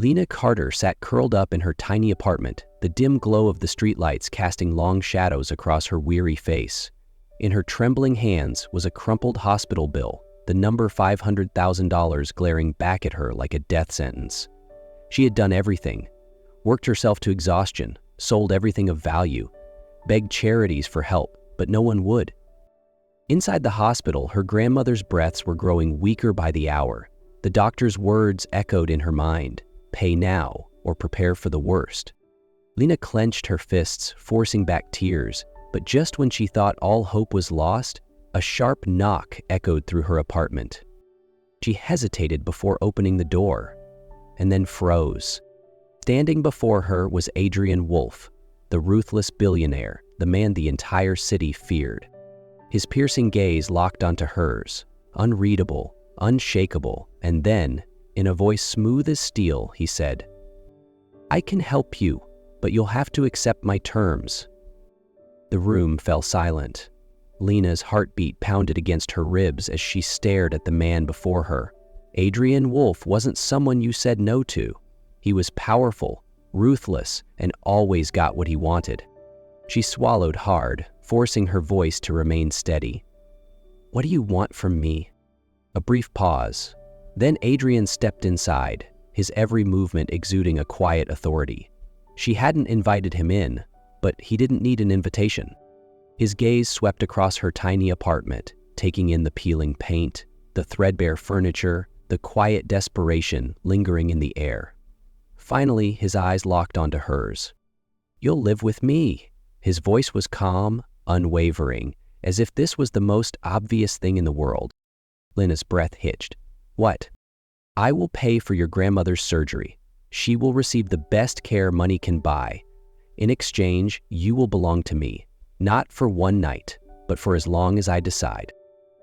Lena Carter sat curled up in her tiny apartment, the dim glow of the streetlights casting long shadows across her weary face. In her trembling hands was a crumpled hospital bill, the number $500,000 glaring back at her like a death sentence. She had done everything, worked herself to exhaustion, sold everything of value, begged charities for help, but no one would. Inside the hospital, her grandmother's breaths were growing weaker by the hour. The doctor's words echoed in her mind, "Pay now, or prepare for the worst." Lena clenched her fists, forcing back tears, but just when she thought all hope was lost, a sharp knock echoed through her apartment. She hesitated before opening the door, and then froze. Standing before her was Adrian Wolfe, the ruthless billionaire, the man the entire city feared. His piercing gaze locked onto hers, unreadable, unshakable, and then, in a voice smooth as steel, he said, "I can help you, but you'll have to accept my terms." The room fell silent. Lena's heartbeat pounded against her ribs as she stared at the man before her. Adrian Wolfe wasn't someone you said no to. He was powerful, ruthless, and always got what he wanted. She swallowed hard, forcing her voice to remain steady. "What do you want from me?" A brief pause. Then Adrian stepped inside, his every movement exuding a quiet authority. She hadn't invited him in, but he didn't need an invitation. His gaze swept across her tiny apartment, taking in the peeling paint, the threadbare furniture, the quiet desperation lingering in the air. Finally, his eyes locked onto hers. "You'll live with me." His voice was calm, unwavering, as if this was the most obvious thing in the world. Lena's breath hitched. "What?" "I will pay for your grandmother's surgery. She will receive the best care money can buy. In exchange, you will belong to me, not for one night, but for as long as I decide."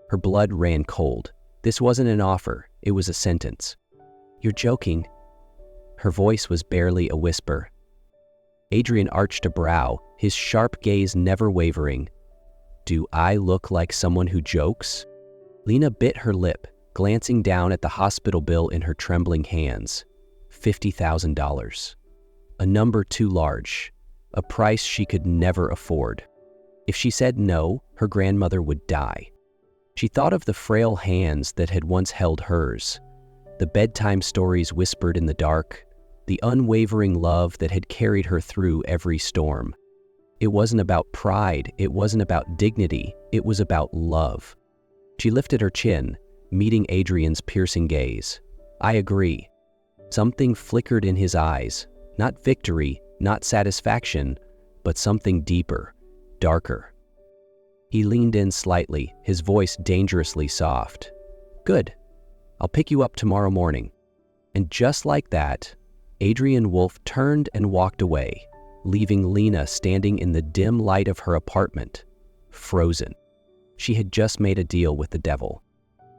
Her blood ran cold. This wasn't an offer, it was a sentence. "You're joking." Her voice was barely a whisper. Adrian arched a brow, his sharp gaze never wavering. "Do I look like someone who jokes?" Lena bit her lip, glancing down at the hospital bill in her trembling hands. $50,000. A number too large, a price she could never afford. If she said no, her grandmother would die. She thought of the frail hands that had once held hers, the bedtime stories whispered in the dark, the unwavering love that had carried her through every storm. It wasn't about pride, it wasn't about dignity, it was about love. She lifted her chin, meeting Adrian's piercing gaze. "I agree." Something flickered in his eyes, not victory, not satisfaction, but something deeper, darker. He leaned in slightly, his voice dangerously soft. "Good. I'll pick you up tomorrow morning." And just like that, Adrian Wolfe turned and walked away, leaving Lena standing in the dim light of her apartment, frozen. She had just made a deal with the devil.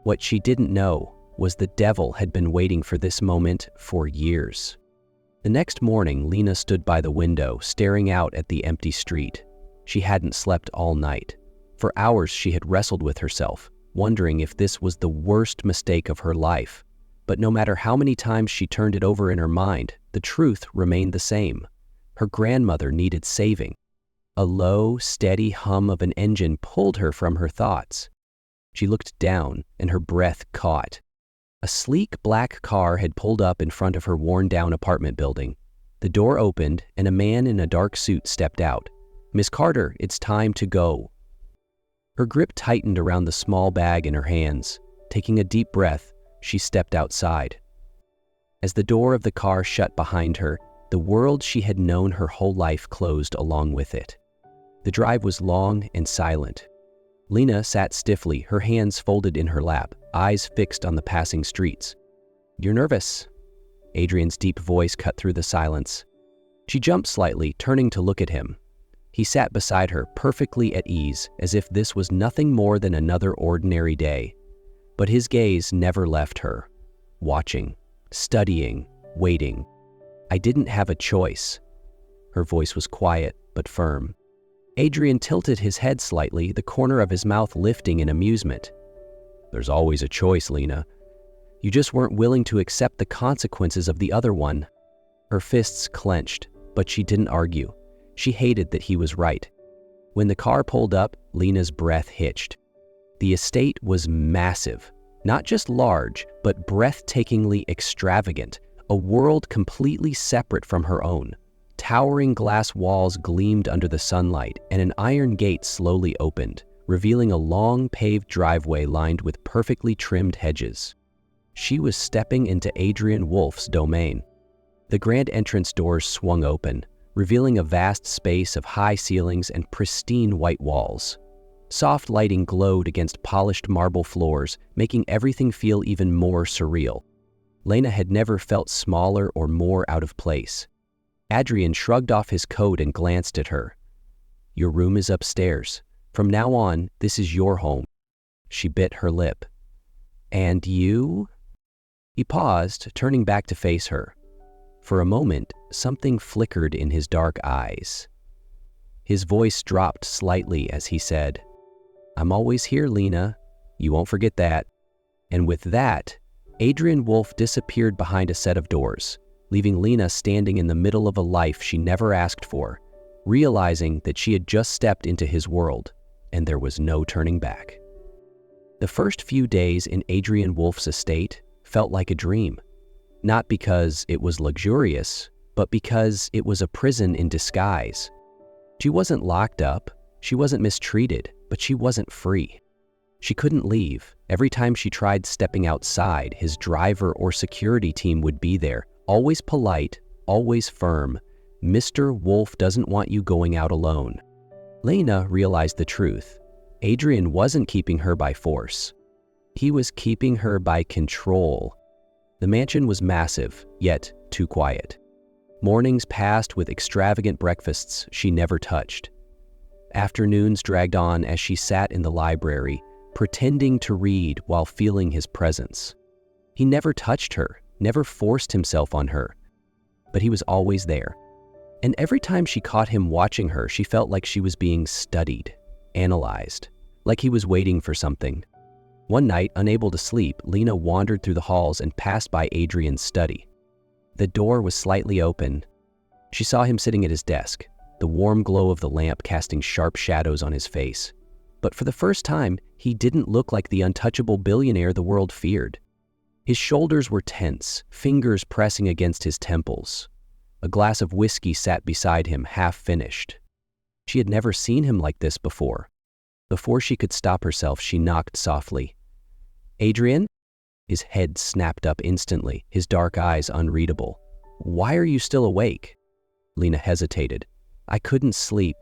What she didn't know was the devil had been waiting for this moment for years. The next morning, Lena stood by the window, staring out at the empty street. She hadn't slept all night. For hours she had wrestled with herself, wondering if this was the worst mistake of her life. But no matter how many times she turned it over in her mind, the truth remained the same. Her grandmother needed saving. A low, steady hum of an engine pulled her from her thoughts. She looked down, and her breath caught. A sleek black car had pulled up in front of her worn-down apartment building. The door opened, and a man in a dark suit stepped out. "Miss Carter, it's time to go." Her grip tightened around the small bag in her hands. Taking a deep breath, she stepped outside. As the door of the car shut behind her, the world she had known her whole life closed along with it. The drive was long and silent. Lena sat stiffly, her hands folded in her lap, eyes fixed on the passing streets. "You're nervous." Adrian's deep voice cut through the silence. She jumped slightly, turning to look at him. He sat beside her, perfectly at ease, as if this was nothing more than another ordinary day. But his gaze never left her, watching, studying, waiting. "I didn't have a choice." Her voice was quiet but firm. Adrian tilted his head slightly, the corner of his mouth lifting in amusement. "There's always a choice, Lena. You just weren't willing to accept the consequences of the other one." Her fists clenched, but she didn't argue. She hated that he was right. When the car pulled up, Lena's breath hitched. The estate was massive, not just large, but breathtakingly extravagant, a world completely separate from her own. Towering glass walls gleamed under the sunlight, and an iron gate slowly opened, revealing a long paved driveway lined with perfectly trimmed hedges. She was stepping into Adrian Wolfe's domain. The grand entrance doors swung open, revealing a vast space of high ceilings and pristine white walls. Soft lighting glowed against polished marble floors, making everything feel even more surreal. Lena had never felt smaller or more out of place. Adrian shrugged off his coat and glanced at her. "Your room is upstairs. From now on, this is your home." She bit her lip. "And you?" He paused, turning back to face her. For a moment, something flickered in his dark eyes. His voice dropped slightly as he said, "I'm always here, Lena. You won't forget that." And with that, Adrian Wolfe disappeared behind a set of doors, leaving Lena standing in the middle of a life she never asked for, realizing that she had just stepped into his world, and there was no turning back. The first few days in Adrian Wolfe's estate felt like a dream, not because it was luxurious, but because it was a prison in disguise. She wasn't locked up, she wasn't mistreated, but she wasn't free. She couldn't leave. Every time she tried stepping outside, his driver or security team would be there, always polite, always firm. "Mr. Wolfe doesn't want you going out alone." Lena realized the truth. Adrian wasn't keeping her by force. He was keeping her by control. The mansion was massive, yet too quiet. Mornings passed with extravagant breakfasts she never touched. Afternoons dragged on as she sat in the library, pretending to read while feeling his presence. He never touched her, never forced himself on her, but he was always there. And every time she caught him watching her, she felt like she was being studied, analyzed, like he was waiting for something. One night, unable to sleep, Lena wandered through the halls and passed by Adrian's study. The door was slightly open. She saw him sitting at his desk, the warm glow of the lamp casting sharp shadows on his face. But for the first time, he didn't look like the untouchable billionaire the world feared. His shoulders were tense, fingers pressing against his temples. A glass of whiskey sat beside him, half finished. She had never seen him like this before. Before she could stop herself, she knocked softly. "Adrian?" His head snapped up instantly, his dark eyes unreadable. "Why are you still awake?" Lena hesitated. "I couldn't sleep."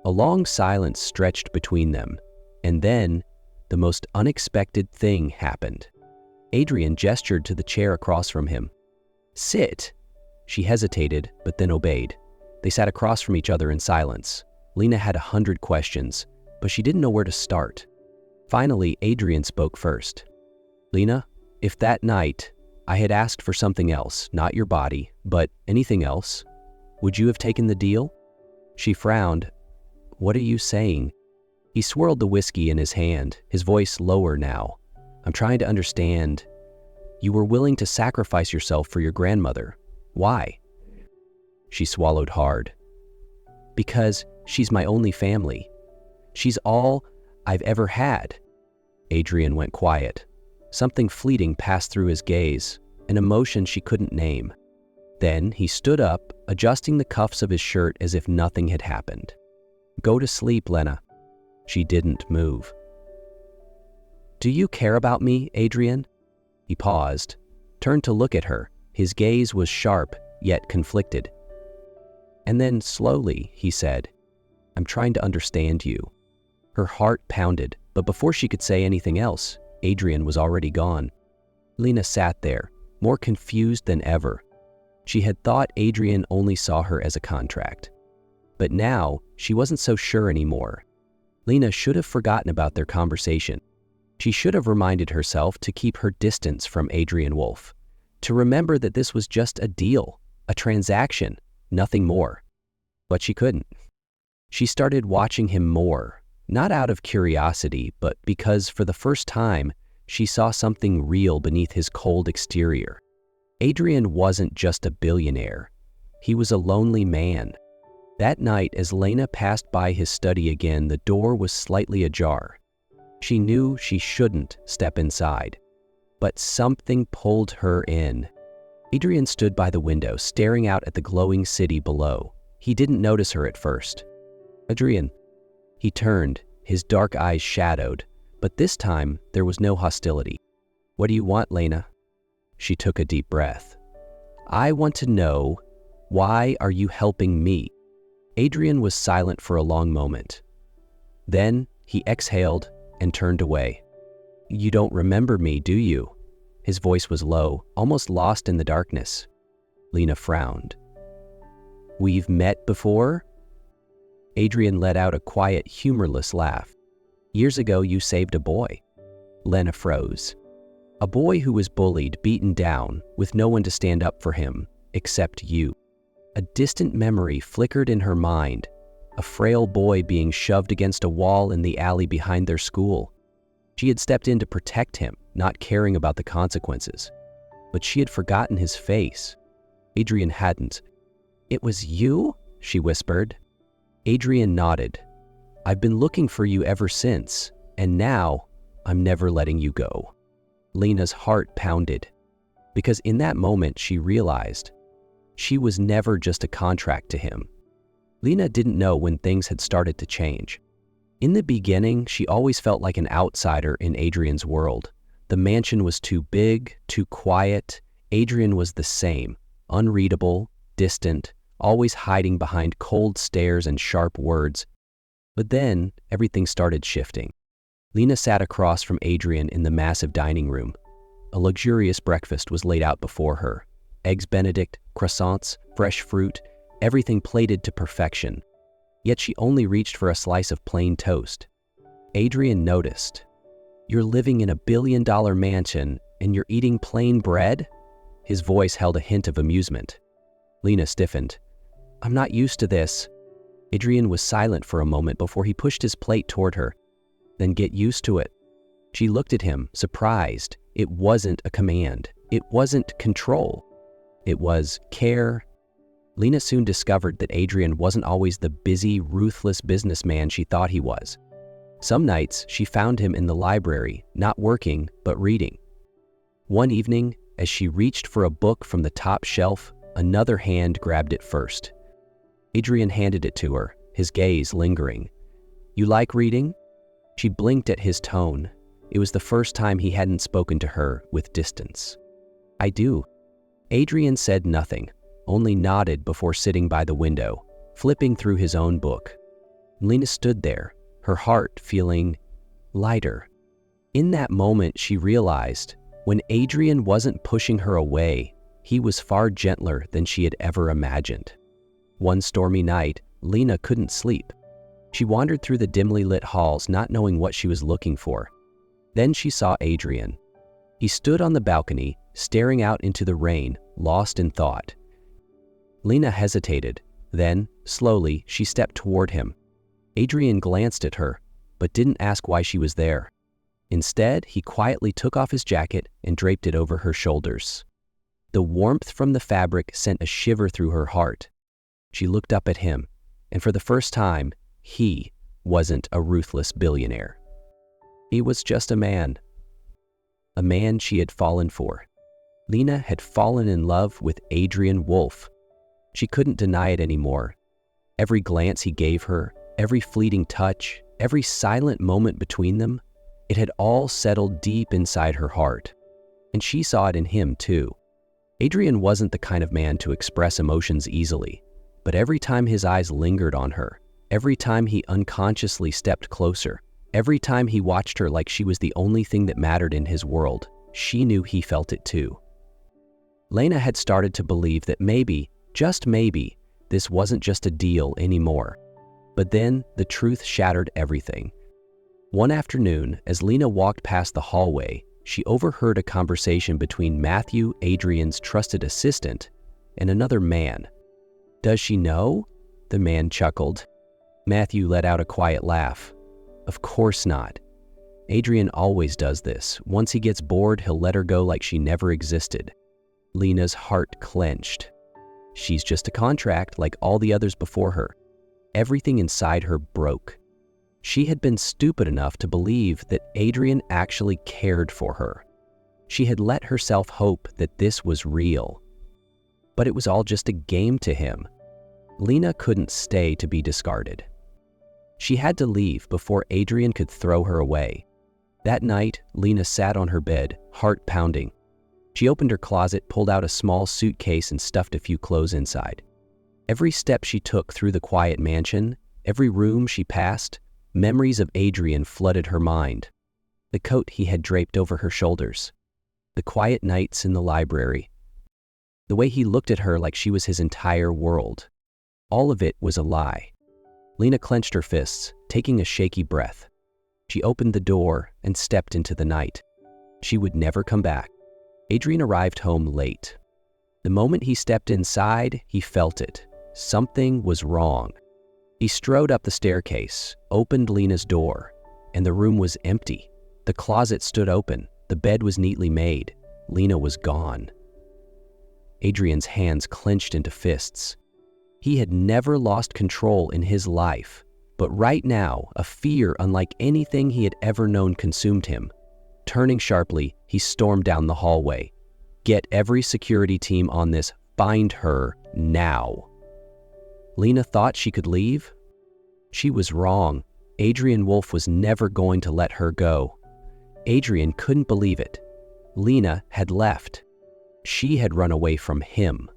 A long silence stretched between them, and then the most unexpected thing happened. Adrian gestured to the chair across from him. "Sit." She hesitated, but then obeyed. They sat across from each other in silence. Lena had 100 questions, but she didn't know where to start. Finally, Adrian spoke first. "Lena, if that night I had asked for something else, not your body, but anything else, would you have taken the deal?" She frowned. "What are you saying?" He swirled the whiskey in his hand, his voice lower now. "I'm trying to understand. You were willing to sacrifice yourself for your grandmother. Why?" She swallowed hard. "Because she's my only family. She's all I've ever had." Adrian went quiet. Something fleeting passed through his gaze, an emotion she couldn't name. Then he stood up, adjusting the cuffs of his shirt as if nothing had happened. "Go to sleep, Lena." She didn't move. "Do you care about me, Adrian?" He paused, turned to look at her. His gaze was sharp, yet conflicted. And then, slowly, he said, "I'm trying to understand you." Her heart pounded, but before she could say anything else, Adrian was already gone. Lena sat there, more confused than ever. She had thought Adrian only saw her as a contract. But now, she wasn't so sure anymore. Lena should have forgotten about their conversation. She should have reminded herself to keep her distance from Adrian Wolfe, to remember that this was just a deal, a transaction, nothing more. But she couldn't. She started watching him more, not out of curiosity, but because for the first time, she saw something real beneath his cold exterior. Adrian wasn't just a billionaire. He was a lonely man. That night, as Lena passed by his study again, the door was slightly ajar. She knew she shouldn't step inside, but something pulled her in. Adrian stood by the window, staring out at the glowing city below. He didn't notice her at first. "Adrian." He turned, his dark eyes shadowed, but this time there was no hostility. "What do you want, Lena?" She took a deep breath. "I want to know, why are you helping me?" Adrian was silent for a long moment. Then he exhaled and turned away. "You don't remember me, do you?" His voice was low, almost lost in the darkness. Lena frowned. "We've met before?" Adrian let out a quiet, humorless laugh. "Years ago, you saved a boy." Lena froze. "A boy who was bullied, beaten down, with no one to stand up for him, except you." A distant memory flickered in her mind, a frail boy being shoved against a wall in the alley behind their school. She had stepped in to protect him, not caring about the consequences. But she had forgotten his face. Adrian hadn't. "It was you?" she whispered. Adrian nodded. "I've been looking for you ever since, and now I'm never letting you go." Lena's heart pounded, because in that moment she realized she was never just a contract to him. Lena didn't know when things had started to change. In the beginning, she always felt like an outsider in Adrian's world. The mansion was too big, too quiet. Adrian was the same, unreadable, distant, always hiding behind cold stares and sharp words. But then, everything started shifting. Lena sat across from Adrian in the massive dining room. A luxurious breakfast was laid out before her. Eggs Benedict, croissants, fresh fruit, everything plated to perfection. Yet she only reached for a slice of plain toast. Adrian noticed. "You're living in a billion-dollar mansion and you're eating plain bread?" His voice held a hint of amusement. Lena stiffened. "I'm not used to this." Adrian was silent for a moment before he pushed his plate toward her. "Then get used to it." She looked at him, surprised. It wasn't a command. It wasn't control. It was care. Lena soon discovered that Adrian wasn't always the busy, ruthless businessman she thought he was. Some nights, she found him in the library, not working, but reading. One evening, as she reached for a book from the top shelf, another hand grabbed it first. Adrian handed it to her, his gaze lingering. "You like reading?" She blinked at his tone. It was the first time he hadn't spoken to her with distance. "I do." Adrian said nothing, only nodded before sitting by the window, flipping through his own book. Lena stood there, her heart feeling lighter. In that moment, she realized when Adrian wasn't pushing her away, he was far gentler than she had ever imagined. One stormy night, Lena couldn't sleep. She wandered through the dimly lit halls, not knowing what she was looking for. Then she saw Adrian. He stood on the balcony, staring out into the rain, lost in thought. Lena hesitated. Then, slowly, she stepped toward him. Adrian glanced at her, but didn't ask why she was there. Instead, he quietly took off his jacket and draped it over her shoulders. The warmth from the fabric sent a shiver through her heart. She looked up at him, and for the first time, he wasn't a ruthless billionaire. He was just a man she had fallen for. Lena had fallen in love with Adrian Wolfe. She couldn't deny it anymore. Every glance he gave her, every fleeting touch, every silent moment between them, it had all settled deep inside her heart. And she saw it in him too. Adrian wasn't the kind of man to express emotions easily, but every time his eyes lingered on her, every time he unconsciously stepped closer, every time he watched her like she was the only thing that mattered in his world, she knew he felt it too. Lena had started to believe that maybe, just maybe, this wasn't just a deal anymore. But then the truth shattered everything. One afternoon, as Lena walked past the hallway, she overheard a conversation between Matthew, Adrian's trusted assistant, and another man. "Does she know?" The man chuckled. Matthew let out a quiet laugh. "Of course not." Adrian always does this. Once he gets bored, he'll let her go like she never existed. Lena's heart clenched. She's just a contract like all the others before her. Everything inside her broke. She had been stupid enough to believe that Adrian actually cared for her. She had let herself hope that this was real. But it was all just a game to him. Lena couldn't stay to be discarded. She had to leave before Adrian could throw her away. That night, Lena sat on her bed, heart pounding. She opened her closet, pulled out a small suitcase, and stuffed a few clothes inside. Every step she took through the quiet mansion, every room she passed, memories of Adrian flooded her mind. The coat he had draped over her shoulders. The quiet nights in the library. The way he looked at her like she was his entire world. All of it was a lie. Lena clenched her fists, taking a shaky breath. She opened the door and stepped into the night. She would never come back. Adrian arrived home late. The moment he stepped inside, he felt it. Something was wrong. He strode up the staircase, opened Lena's door, and the room was empty. The closet stood open. The bed was neatly made. Lena was gone. Adrian's hands clenched into fists. He had never lost control in his life, but right now, a fear unlike anything he had ever known consumed him. Turning sharply, he stormed down the hallway. Get every security team on this. Find her now. Lena thought she could leave? She was wrong. Adrian Wolfe was never going to let her go. Adrian couldn't believe it. Lena had left. She had run away from him.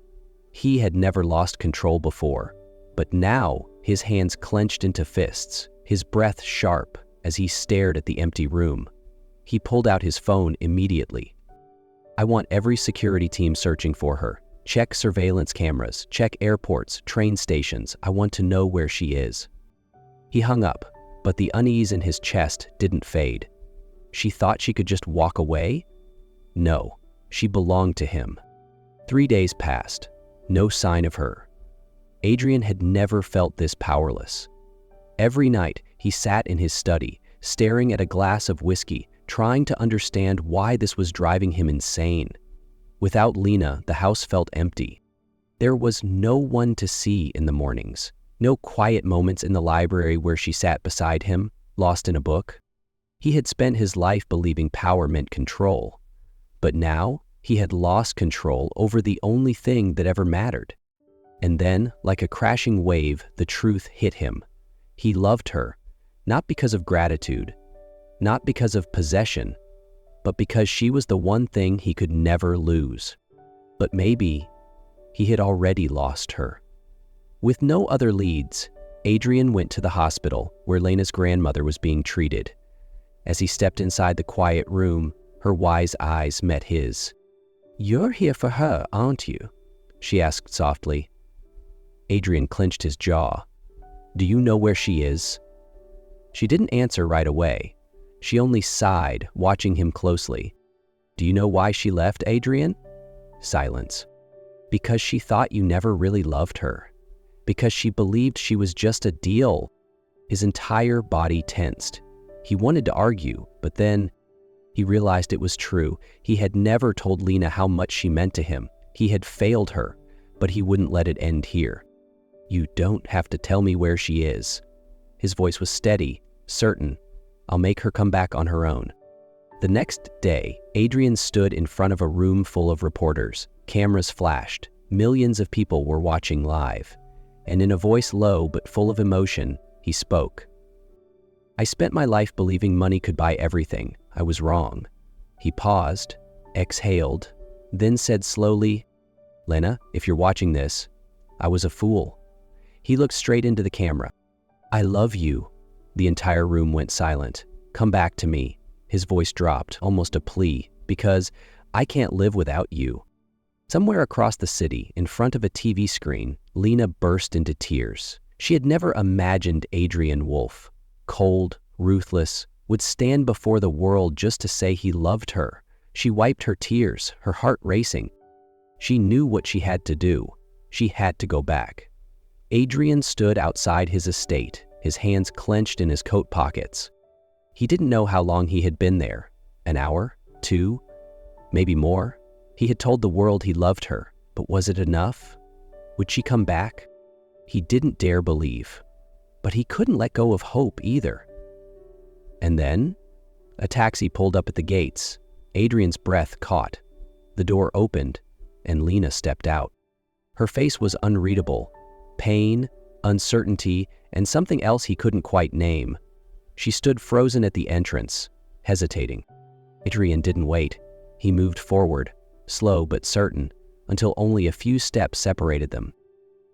He had never lost control before, but now his hands clenched into fists, his breath sharp as he stared at the empty room. He pulled out his phone immediately. I want every security team searching for her. Check surveillance cameras, check airports, train stations. I want to know where she is. He hung up, but the unease in his chest didn't fade. She thought she could just walk away? No, she belonged to him. 3 days passed. No sign of her. Adrian had never felt this powerless. Every night, he sat in his study, staring at a glass of whiskey, trying to understand why this was driving him insane. Without Lena, the house felt empty. There was no one to see in the mornings, no quiet moments in the library where she sat beside him, lost in a book. He had spent his life believing power meant control, but now he had lost control over the only thing that ever mattered. And then, like a crashing wave, the truth hit him. He loved her, not because of gratitude, not because of possession, but because she was the one thing he could never lose. But maybe he had already lost her. With no other leads, Adrian went to the hospital where Lena's grandmother was being treated. As he stepped inside the quiet room, her wise eyes met his. "You're here for her, aren't you?" she asked softly. Adrian clenched his jaw. "Do you know where she is?" She didn't answer right away. She only sighed, watching him closely. "Do you know why she left, Adrian?" Silence. "Because she thought you never really loved her. Because she believed she was just a deal." His entire body tensed. He wanted to argue, but then he realized it was true. He had never told Lena how much she meant to him. He had failed her, but he wouldn't let it end here. "You don't have to tell me where she is." His voice was steady, certain. "I'll make her come back on her own." The next day, Adrian stood in front of a room full of reporters. Cameras flashed. Millions of people were watching live. And in a voice low but full of emotion, he spoke. "I spent my life believing money could buy everything. I was wrong." He paused, exhaled, then said slowly, "Lena, if you're watching this, I was a fool." He looked straight into the camera. "I love you." The entire room went silent. "Come back to me." His voice dropped, almost a plea, "because I can't live without you." Somewhere across the city, in front of a TV screen, Lena burst into tears. She had never imagined Adrian Wolfe, cold, ruthless, would stand before the world just to say he loved her. She wiped her tears, her heart racing. She knew what she had to do. She had to go back. Adrian stood outside his estate, his hands clenched in his coat pockets. He didn't know how long he had been there. An hour? 2? Maybe more? He had told the world he loved her, but was it enough? Would she come back? He didn't dare believe, but he couldn't let go of hope either. And then, a taxi pulled up at the gates. Adrian's breath caught. The door opened, and Lena stepped out. Her face was unreadable. Pain, uncertainty, and something else he couldn't quite name. She stood frozen at the entrance, hesitating. Adrian didn't wait. He moved forward, slow but certain, until only a few steps separated them.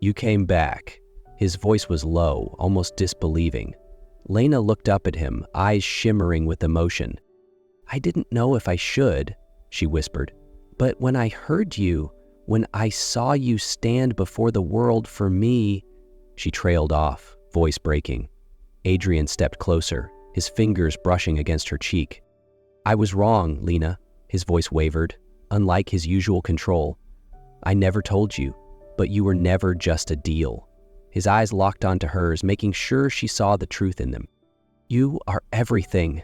"You came back." His voice was low, almost disbelieving. Lena looked up at him, eyes shimmering with emotion. "I didn't know if I should," she whispered. "But when I heard you, when I saw you stand before the world for me—" She trailed off, voice breaking. Adrian stepped closer, his fingers brushing against her cheek. "I was wrong, Lena," his voice wavered, unlike his usual control. "I never told you, but you were never just a deal." His eyes locked onto hers, making sure she saw the truth in them. "You are everything."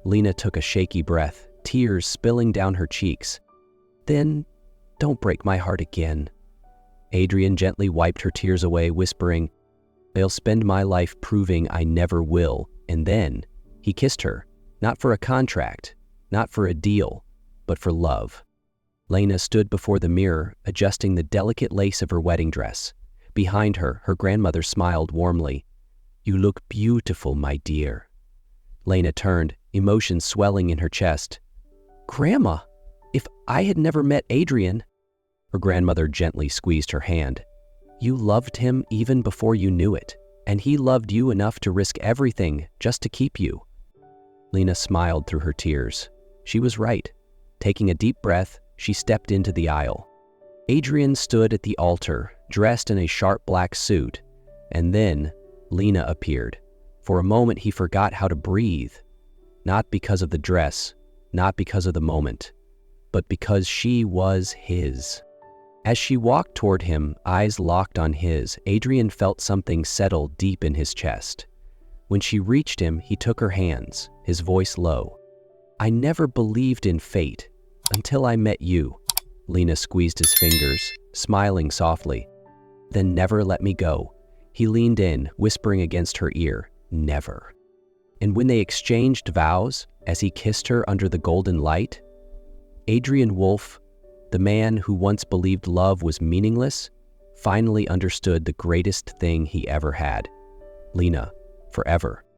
Lena took a shaky breath, tears spilling down her cheeks. "Then, don't break my heart again." Adrian gently wiped her tears away, whispering, "I'll spend my life proving I never will." And then, he kissed her, not for a contract, not for a deal, but for love. Lena stood before the mirror, adjusting the delicate lace of her wedding dress. Behind her, her grandmother smiled warmly. "You look beautiful, my dear." Lena turned, emotion swelling in her chest. "Grandma, if I had never met Adrian—" Her grandmother gently squeezed her hand. "You loved him even before you knew it, and he loved you enough to risk everything just to keep you." Lena smiled through her tears. She was right. Taking a deep breath, she stepped into the aisle. Adrian stood at the altar, dressed in a sharp black suit, and then Lena appeared. For a moment he forgot how to breathe, not because of the dress, not because of the moment, but because she was his. As she walked toward him, eyes locked on his, Adrian felt something settle deep in his chest. When she reached him, he took her hands, his voice low. "I never believed in fate until I met you." Lena squeezed his fingers, smiling softly. "Then never let me go." He leaned in, whispering against her ear, "Never." And when they exchanged vows, as he kissed her under the golden light, Adrian Wolfe, the man who once believed love was meaningless, finally understood the greatest thing he ever had. Lena, forever.